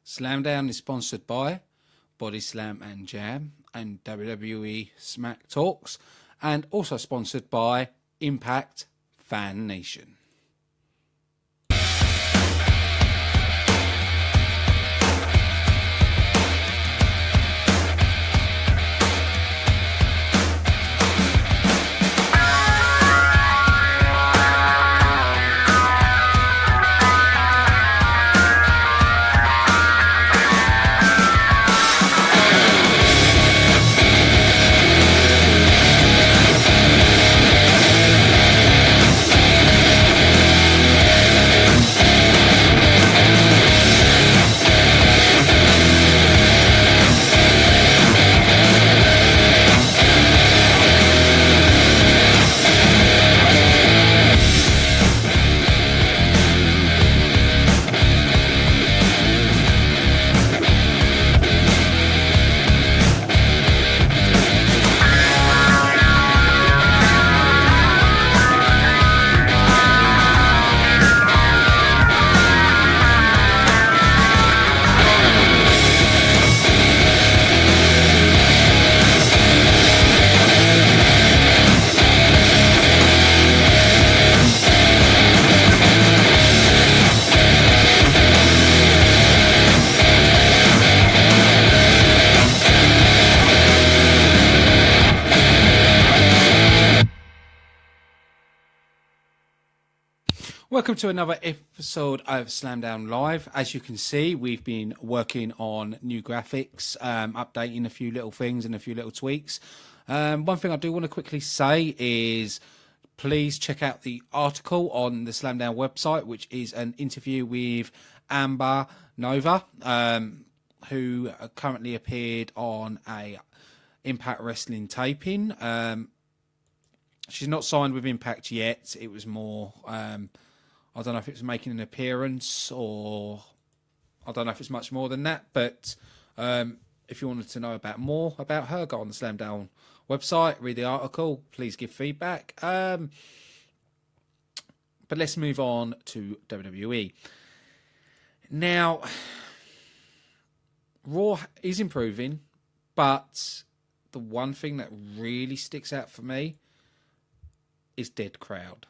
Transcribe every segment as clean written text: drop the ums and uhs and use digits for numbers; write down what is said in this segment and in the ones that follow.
Slamdown is sponsored by BODYSLAM and Jam and WWE SmackTalks, and also sponsored by Impact Fan Nation. Welcome to another episode of Slamdown Live. As you can see, we've been working on new graphics, updating a few little things and a few little tweaks. One thing I do want to quickly say is please check out the article on the Slamdown website, which is an interview with Amber Nova, who currently appeared on a Impact Wrestling taping. She's not signed with Impact yet. It was more... I don't know if it was making an appearance or I don't know if it's much more than that. But if you wanted to know more about her, go on the Slamdown website, read the article, please give feedback. But let's move on to WWE. Now, Raw is improving, but the one thing that really sticks out for me is dead crowd.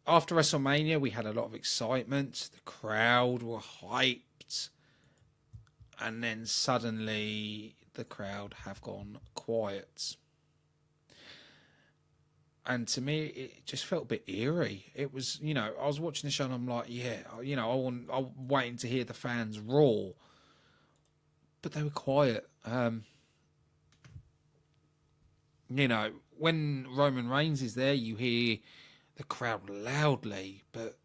After WrestleMania, we had a lot of excitement. The crowd were hyped. And then suddenly the crowd have gone quiet. And to me, it just felt a bit eerie. It was, I was watching the show and I'm like, I'm waiting to hear the fans roar. But they were quiet. When Roman Reigns is there, you hear the crowd loudly, but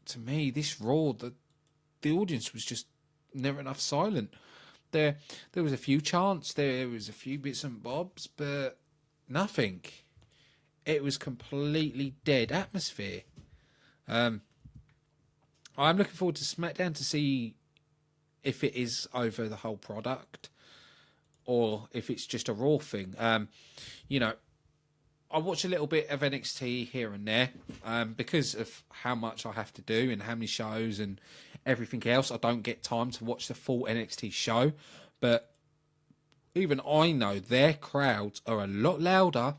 to me, this Raw, the audience was just never enough silent. There was a few chants, there was a few bits and bobs, but nothing. It was completely dead atmosphere. I'm looking forward to SmackDown to see if it is over the whole product or if it's just a Raw thing. I watch a little bit of NXT here and there because of how much I have to do and how many shows and everything else. I don't get time to watch the full NXT show. But even I know their crowds are a lot louder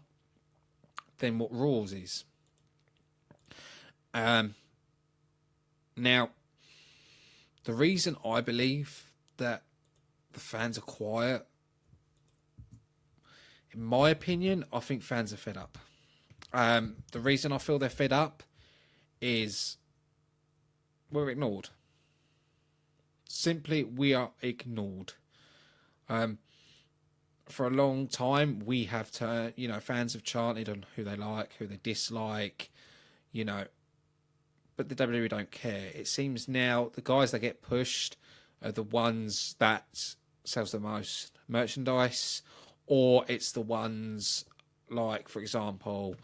than what Raw's is. Now, the reason I believe that the fans are quiet, in my opinion, I think fans are fed up. The reason I feel they're fed up is we're ignored. Simply, we are ignored. For a long time, we have fans have chanted on who they like, who they dislike, but the WWE don't care. It seems now the guys that get pushed are the ones that sells the most merchandise, or it's the ones like, for example,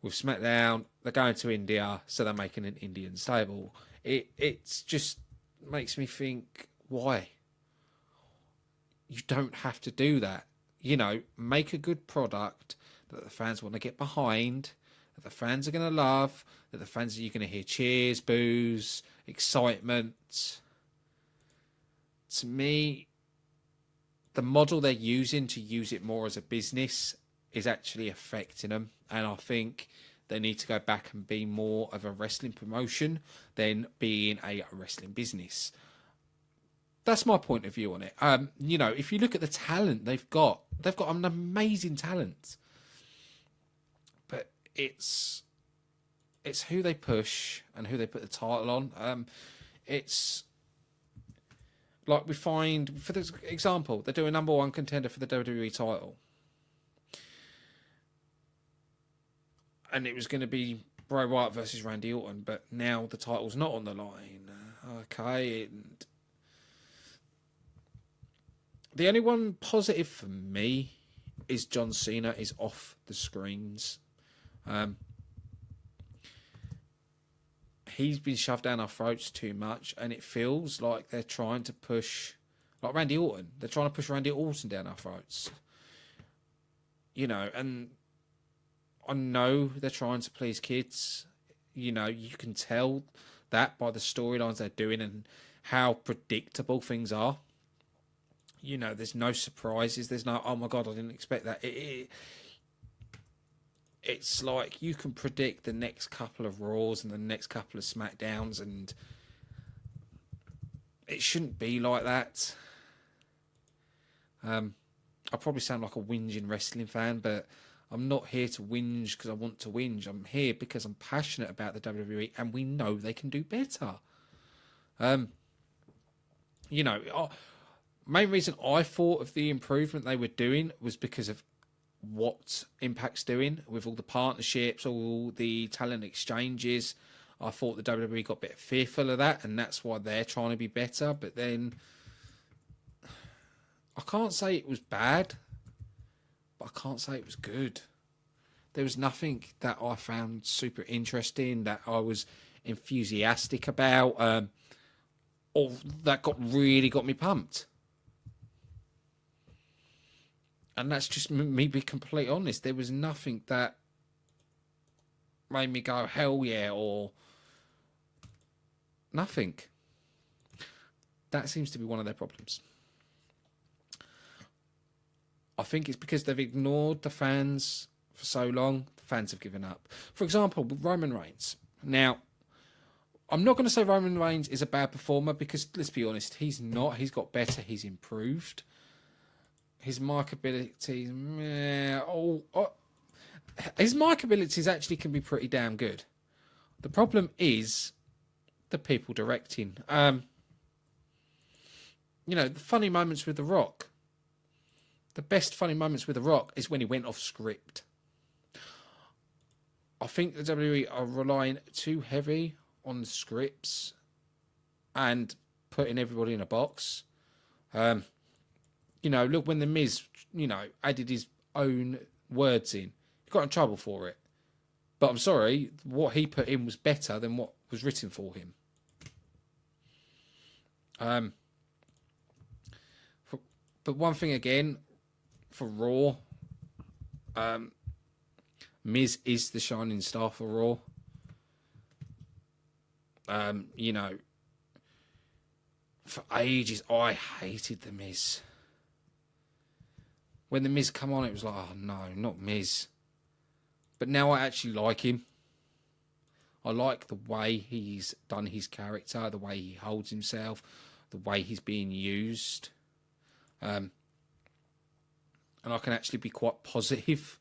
with SmackDown, they're going to India, so they're making an Indian stable. It's just makes me think, why? You don't have to do that. Make a good product that the fans want to get behind, that the fans are going to love, that the fans, you're going to hear cheers, boos, excitement. To me, the model they're using to use it more as a business is actually affecting them. And I think they need to go back and be more of a wrestling promotion than being a wrestling business. That's my point of view on it. You know, if you look at the talent they've got an amazing talent. But it's who they push and who they put the title on. It's like we find, for this example, they're doing number one contender for the WWE title. And it was going to be Bray Wyatt versus Randy Orton, but now the title's not on the line. Okay. And the only one positive for me is John Cena is off the screens. He's been shoved down our throats too much, and it feels like they're trying to push, like Randy Orton. They're trying to push Randy Orton down our throats. You know, and I know they're trying to please kids. You know, you can tell that by the storylines they're doing and how predictable things are. You know, there's no surprises. There's no, oh my God, I didn't expect that. It's like you can predict the next couple of Raws and the next couple of SmackDowns, and it shouldn't be like that. I probably sound like a whinging wrestling fan, but I'm not here to whinge because I want to whinge. I'm here because I'm passionate about the WWE, and we know they can do better. You know, main reason I thought of the improvement they were doing was because of what Impact's doing with all the partnerships, all the talent exchanges. I thought the WWE got a bit fearful of that, and that's why they're trying to be better. But then I can't say it was bad, but I can't say it was good. There was nothing that I found super interesting, that I was enthusiastic about, or that really got me pumped. And that's just me being completely honest. There was nothing that made me go, hell yeah, or nothing. That seems to be one of their problems. I think it's because they've ignored the fans for so long. The fans have given up. For example, with Roman Reigns. Now, I'm not going to say Roman Reigns is a bad performer because, let's be honest, he's not. He's got better. He's improved. His mic abilities, his mic abilities actually can be pretty damn good. The problem is the people directing. You know, the funny moments with The Rock. The best funny moments with The Rock is when he went off script. I think the WWE are relying too heavy on scripts and putting everybody in a box. You know, look, when The Miz, you know, added his own words in, he got in trouble for it. But I'm sorry, what he put in was better than what was written for him. But one thing again, for Raw, Miz is the shining star for Raw. You know, for ages, I hated The Miz. When The Miz come on, it was like, oh no, not Miz. But now I actually like him. I like the way he's done his character, the way he holds himself, the way he's being used. And I can actually be quite positive.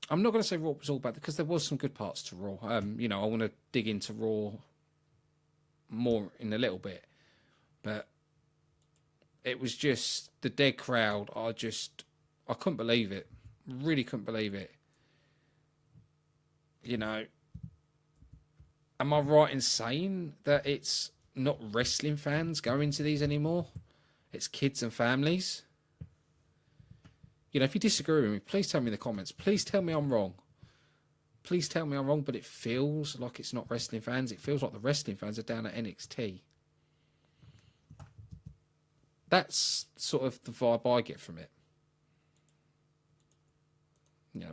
I'm not going to say Raw was all bad, because there was some good parts to Raw. You know, I want to dig into Raw more in a little bit. But it was just the dead crowd. I couldn't believe it. Really couldn't believe it. You know, am I right in saying that it's not wrestling fans going to these anymore? It's kids and families. You know, if you disagree with me, please tell me in the comments. Please tell me I'm wrong. Please tell me I'm wrong, but it feels like it's not wrestling fans. It feels like the wrestling fans are down at NXT. That's sort of the vibe I get from it.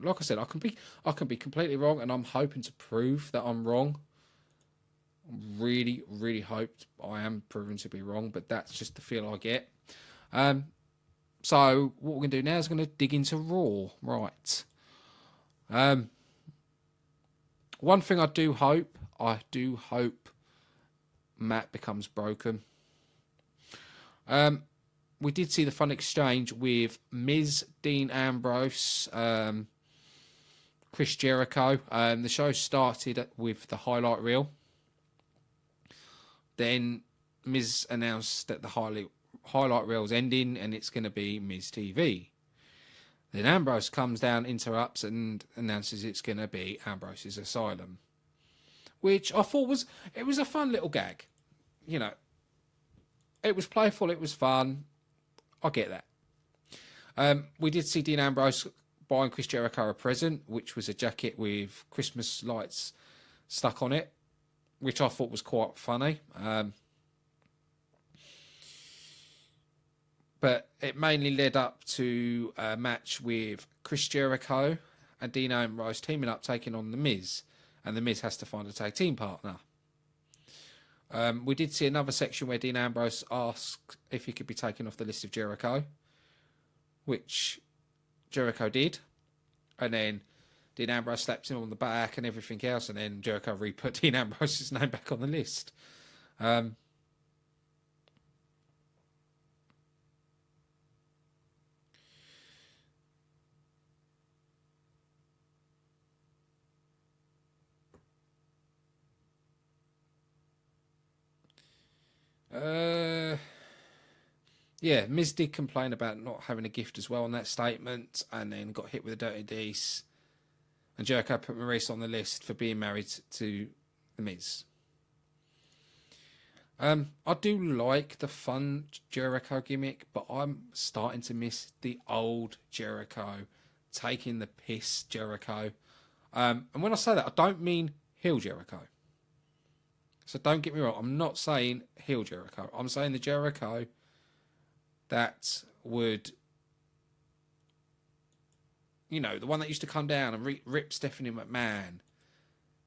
like I said, I can be completely wrong, and I'm hoping to prove that I'm wrong. Really, really hoped I am proven to be wrong, but that's just the feel I get. So what we're going to do now is going to dig into Raw. Right. One thing I do hope Matt becomes broken. We did see the fun exchange with Miz, Dean Ambrose, Chris Jericho. The show started with the highlight reel. Then Miz announced that the highlight reel's ending and it's going to be Miz TV. Then Ambrose comes down, interrupts, and announces it's going to be Ambrose's Asylum, which I thought was a fun little gag. It was playful, it was fun. I get that. We did see Dean Ambrose buying Chris Jericho a present, which was a jacket with Christmas lights stuck on it, which I thought was quite funny. But it mainly led up to a match with Chris Jericho and Dean Ambrose teaming up, taking on The Miz. And The Miz has to find a tag team partner. We did see another section where Dean Ambrose asked if he could be taken off the list of Jericho, which Jericho did. And then Dean Ambrose slapped him on the back and everything else. And then Jericho re-put Dean Ambrose's name back on the list. Yeah, Miz did complain about not having a gift as well on that statement, and then got hit with a dirty dice. And Jericho put Maurice on the list for being married to The Miz. I do like the fun Jericho gimmick, but I'm starting to miss the old Jericho, taking the piss Jericho. And when I say that, I don't mean heel Jericho. So don't get me wrong, I'm not saying heel Jericho. I'm saying the Jericho that would, the one that used to come down and rip Stephanie McMahon.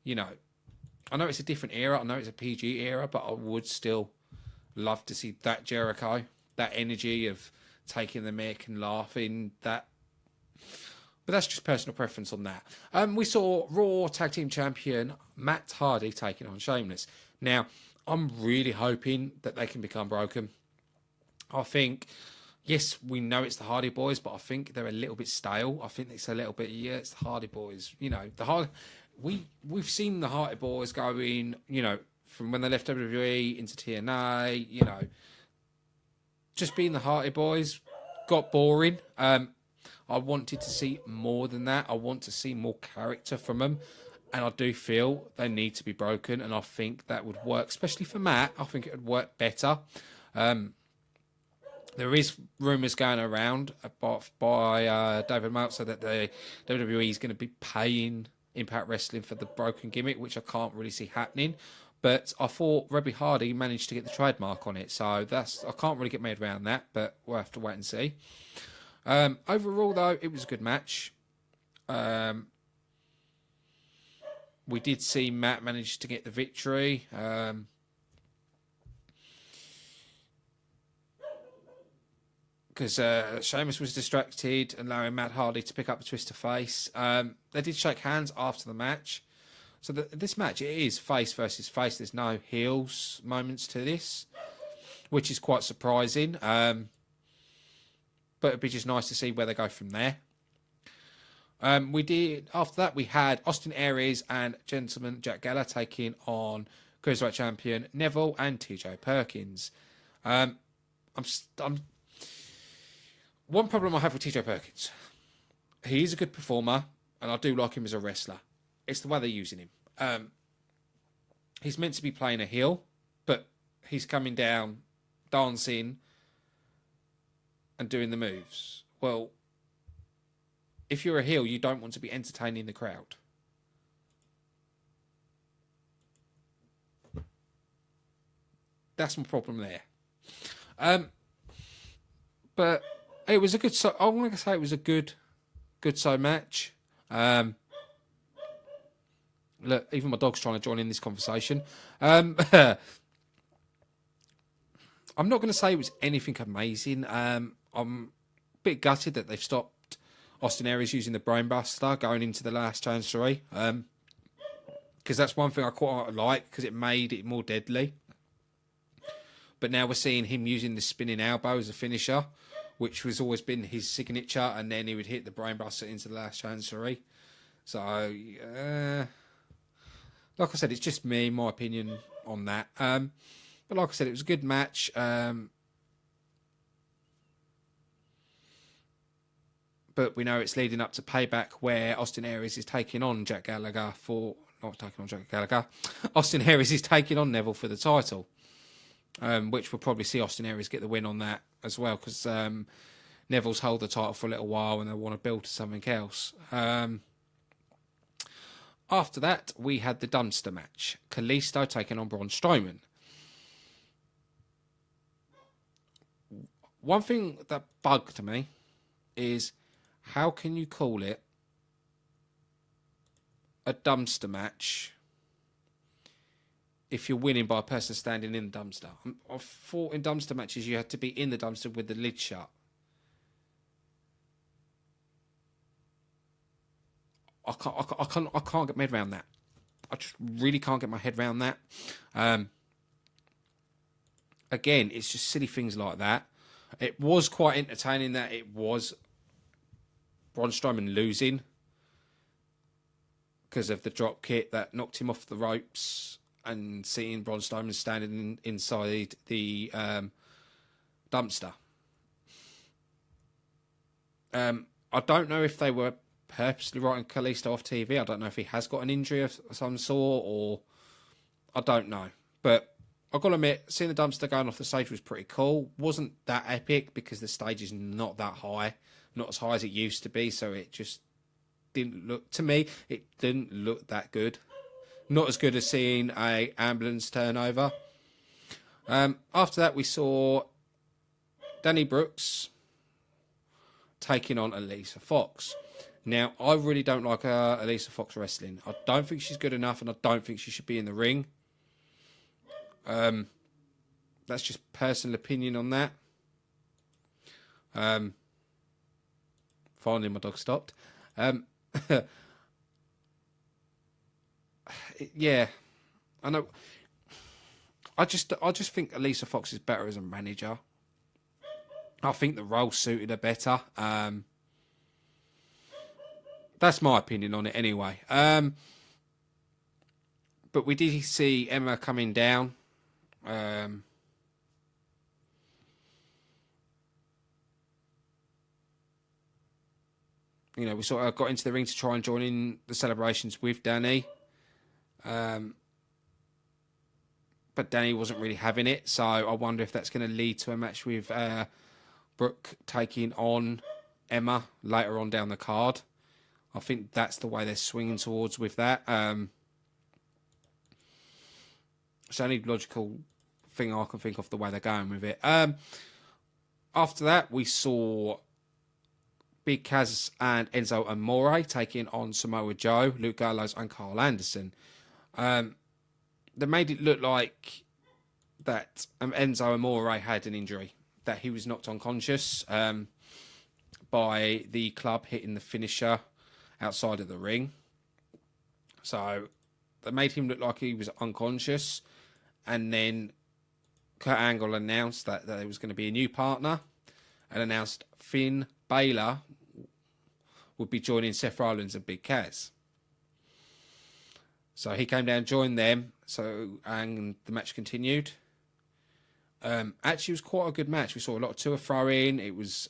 I know it's a different era. I know it's a PG era, but I would still love to see that Jericho, that energy of taking the mic and laughing. But that's just personal preference on that. We saw Raw Tag Team Champion Matt Hardy taking on Sheamus. Now, I'm really hoping that they can become broken. I think, yes, we know it's the Hardy Boyz, but I think they're a little bit stale. I think it's a little bit, it's the Hardy Boyz. We've seen the Hardy Boyz going, from when they left WWE into TNA, just being the Hardy Boyz got boring. I wanted to see more than that. I want to see more character from them. And I do feel they need to be broken. And I think that would work, especially for Matt. I think it would work better. There is rumours going around by David Meltzer that the WWE is going to be paying Impact Wrestling for the broken gimmick, which I can't really see happening. But I thought Rebby Hardy managed to get the trademark on it. So I can't really get my head around that, but we'll have to wait and see. Overall, though, it was a good match. We did see Matt manage to get the victory. Because Sheamus was distracted, allowing Matt Hardy to pick up the twist of face. They did shake hands after the match. So this match, it is face versus face. There's no heels moments to this, which is quite surprising. But it'd be just nice to see where they go from there. After that, we had Austin Aries and Gentleman Jack Gallagher taking on Cruiserweight Champion Neville and Tito Perkins. One problem I have with Tito Perkins, he is a good performer, and I do like him as a wrestler. It's the way they're using him. He's meant to be playing a heel, but he's coming down, dancing, and doing the moves. Well, if you're a heel, you don't want to be entertaining the crowd. That's my problem there. But it was a good. I'm going to say it was a good match. Look, even my dog's trying to join in this conversation. I'm not going to say it was anything amazing. I'm a bit gutted that they've stopped Austin Aries using the Brainbuster going into the last chance 3. Because that's one thing I quite like, because it made it more deadly. But now we're seeing him using the spinning elbow as a finisher, which has always been his signature, and then he would hit the Brainbuster into the last chance 3. So, like I said, it's just me, my opinion on that. But like I said, it was a good match. But we know it's leading up to Payback, where Austin Aries is taking on Jack Gallagher for... Not taking on Jack Gallagher. Austin Aries is taking on Neville for the title. Which we'll probably see Austin Aries get the win on that as well, because Neville's held the title for a little while and they want to build to something else. After that, we had the dumpster match. Kalisto taking on Braun Strowman. One thing that bugged me is, how can you call it a dumpster match if you're winning by a person standing in the dumpster? I thought in dumpster matches you had to be in the dumpster with the lid shut. I can't get my head around that. I just really can't get my head around that. Again, it's just silly things like that. It was quite entertaining that it was Braun Strowman losing because of the drop kick that knocked him off the ropes, and seeing Braun Strowman standing inside the dumpster. I don't know if they were purposely writing Kalisto off TV. I don't know if he has got an injury of some sort, or I don't know. But I've got to admit, seeing the dumpster going off the stage was pretty cool. Wasn't that epic because the stage is not that high, not as high as it used to be, so it just didn't look, to me, it didn't look that good. Not as good as seeing a ambulance turnover. After that, we saw Danny Brooks taking on Alicia Fox. Now, I really don't like Alicia Fox wrestling. I don't think she's good enough, and I don't think she should be in the ring. That's just personal opinion on that. Finally, my dog stopped. Yeah, I know. I just think Alicia Fox is better as a manager. I think the role suited her better. That's my opinion on it anyway. But we did see Emma coming down. You know, we sort of got into the ring to try and join in the celebrations with Danny. But Danny wasn't really having it, so I wonder if that's going to lead to a match with Brooke taking on Emma later on down the card. I think that's the way they're swinging towards with that. It's the only logical thing I can think of the way they're going with it. After that, we saw Big Cass and Enzo Amore taking on Samoa Joe, Luke Gallows and Carl Anderson. They made it look like that Enzo Amore had an injury, that he was knocked unconscious by the club hitting the finisher outside of the ring. So they made him look like he was unconscious, and then Kurt Angle announced that there was going to be a new partner, and announced Finn Balor would be joining Seth Rollins and Big Cass. So he came down, joined them, and the match continued. Actually, it was quite a good match. We saw a lot of two throw-in. It was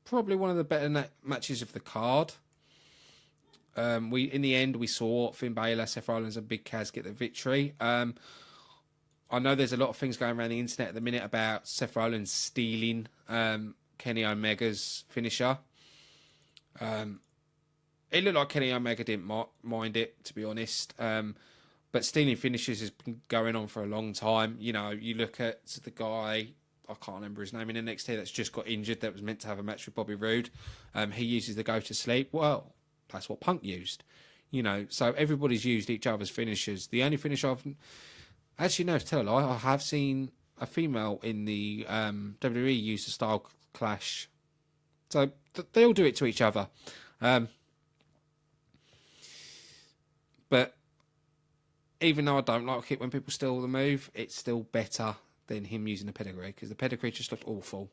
probably one of the better matches of the card. In the end, we saw Finn Balor, Seth Rollins, and Big Cass get the victory. I know there's a lot of things going around the internet at the minute about Seth Rollins stealing Kenny Omega's finisher. It looked like Kenny Omega didn't mind it, to be honest. But stealing finishes has been going on for a long time. You know, you look at the guy, I can't remember his name, in NXT that's just got injured, that was meant to have a match with Bobby Roode. He uses the go to sleep. Well, That's what Punk used. You know, so everybody's used each other's finishers. The only finish I've... Actually, no, to tell a lie, I have seen a female in the WWE use the style clash. So they all do it to each other. But even though I don't like it when people steal the move, it's still better than him using the pedigree, because the pedigree just looked awful,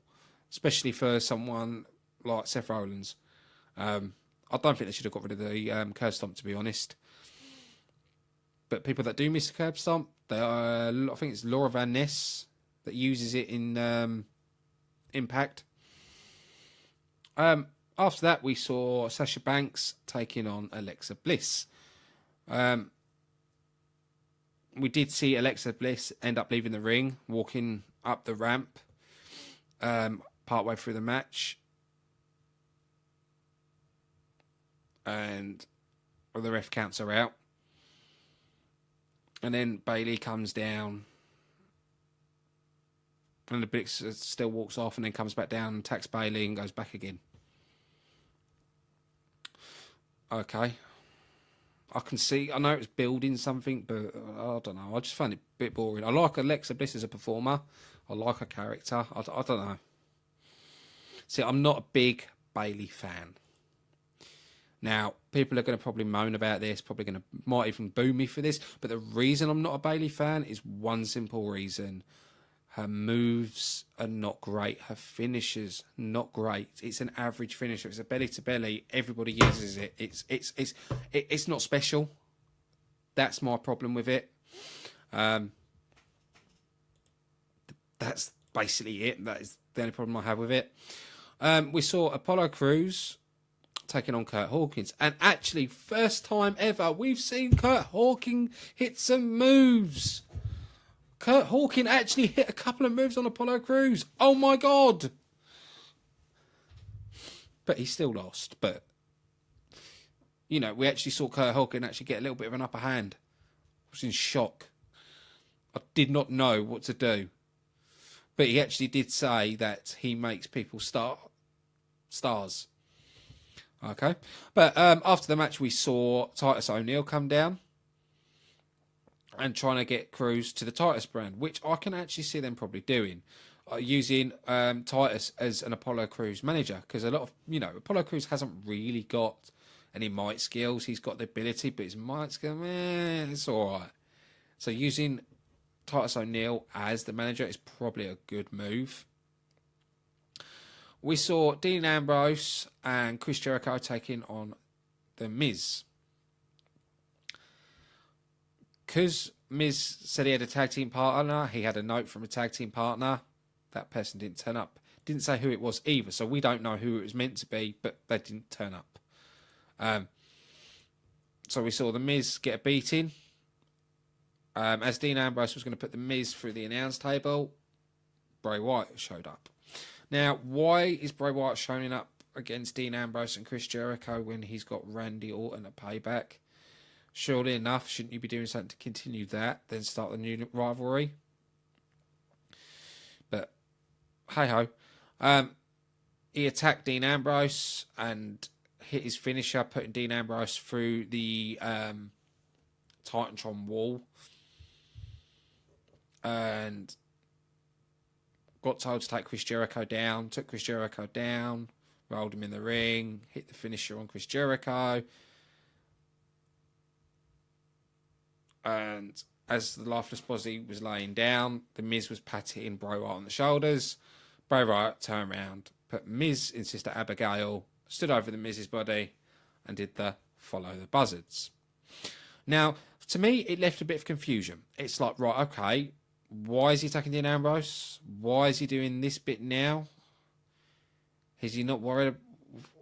especially for someone like Seth Rollins. I don't think they should have got rid of the curb stomp, to be honest. But people that do miss the curb stomp, they are, I think it's Laura Van Ness that uses it in Impact. After that, we saw Sasha Banks taking on Alexa Bliss. We did see Alexa Bliss end up leaving the ring, walking up the ramp partway through the match. And the ref counts her out. And then Bayley comes down. And the Bliss still walks off and then comes back down and attacks Bayley and goes back again. Okay. I can see, I know it was building something, but I don't know. I just find it a bit boring. I like Alexa Bliss as a performer. I like her character. I don't know. See, I'm not a big Bayley fan. Now, people are going to probably moan about this, might even boo me for this, but the reason I'm not a Bayley fan is one simple reason. Her moves are not great. Her finishes, not great. It's an average finisher. It's a belly to belly. Everybody uses it. It's not special. That's my problem with it. That's basically it. That is the only problem I have with it. We saw Apollo Crews taking on Curt Hawkins. And actually, first time ever, we've seen Curt Hawkins hit some moves. Curt Hawkins actually hit a couple of moves on Apollo Crews. Oh my God. But he still lost. But, you know, we actually saw Curt Hawkins actually get a little bit of an upper hand. I was in shock. I did not know what to do. But he actually did say that he makes people stars. Okay. But after the match, we saw Titus O'Neil come down and trying to get Crews to the Titus brand, which I can actually see them probably doing, using Titus as an Apollo Crews manager, because a lot of, you know, Apollo Crews hasn't really got any mic skills. He's got the ability, but his mic skill, it's all right. So using Titus O'Neil as the manager is probably a good move. We saw Dean Ambrose and Chris Jericho taking on The Miz. Because Miz said he had a tag team partner, he had a note from a tag team partner. That person didn't turn up. Didn't say who it was either, so we don't know who it was meant to be, but they didn't turn up. So we saw The Miz get a beating. As Dean Ambrose was going to put The Miz through the announce table, Bray Wyatt showed up. Now, why is Bray Wyatt showing up against Dean Ambrose and Chris Jericho when he's got Randy Orton at Payback? Surely enough, shouldn't you be doing something to continue that, then start the new rivalry? But, hey-ho. He attacked Dean Ambrose and hit his finisher, putting Dean Ambrose through the Titantron wall. And got told to take Chris Jericho down, took Chris Jericho down, rolled him in the ring, hit the finisher on Chris Jericho. And as the Lifeless Body was laying down, the Miz was patting Bray Wyatt on the shoulders. Bray Wyatt turned around, put Miz in Sister Abigail, stood over the Miz's body, and did the follow the buzzards. Now, to me, it left a bit of confusion. It's like, right, okay, why is he attacking Dean Ambrose? Why is he doing this bit now? Is he not worried about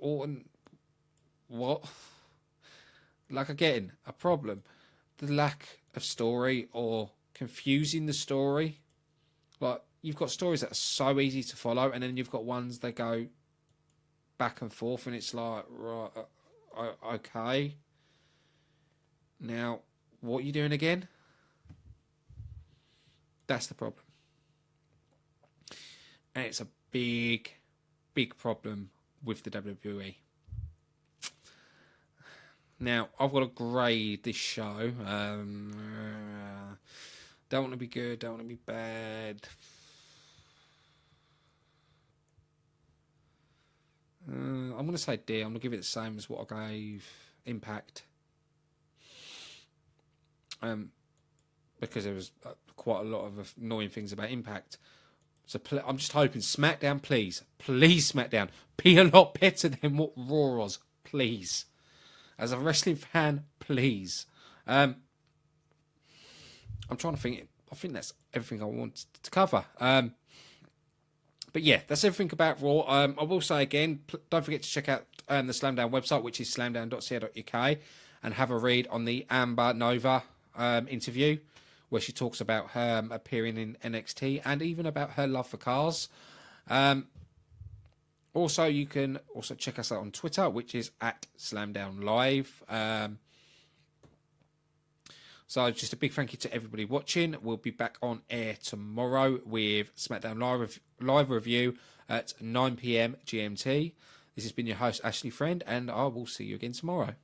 Orton? What? Like, again, a problem. The lack of story or confusing the story. Like, you've got stories that are so easy to follow, and then you've got ones that go back and forth, and it's like, right, okay. Now, what are you doing again? That's the problem. And it's a big, big problem with the WWE. Now, I've got to grade this show. Don't want to be good, don't want to be bad. I'm going to say D. I'm going to give it the same as what I gave Impact. Because there was quite a lot of annoying things about Impact. So I'm just hoping SmackDown, please SmackDown, be a lot better than what Raw was, please. As a wrestling fan, please. I'm trying to think. I think that's everything I wanted to cover. But yeah, that's everything about Raw. I will say again, don't forget to check out the Slamdown website, which is slamdown.co.uk, and have a read on the Amber Nova interview, where she talks about her appearing in NXT and even about her love for cars. Also, you can also check us out on Twitter, which is at Slamdown Live. So just a big thank you to everybody watching. We'll be back on air tomorrow with SmackDown Live review at 9 PM GMT. This has been your host, Ashley Friend, and I will see you again tomorrow.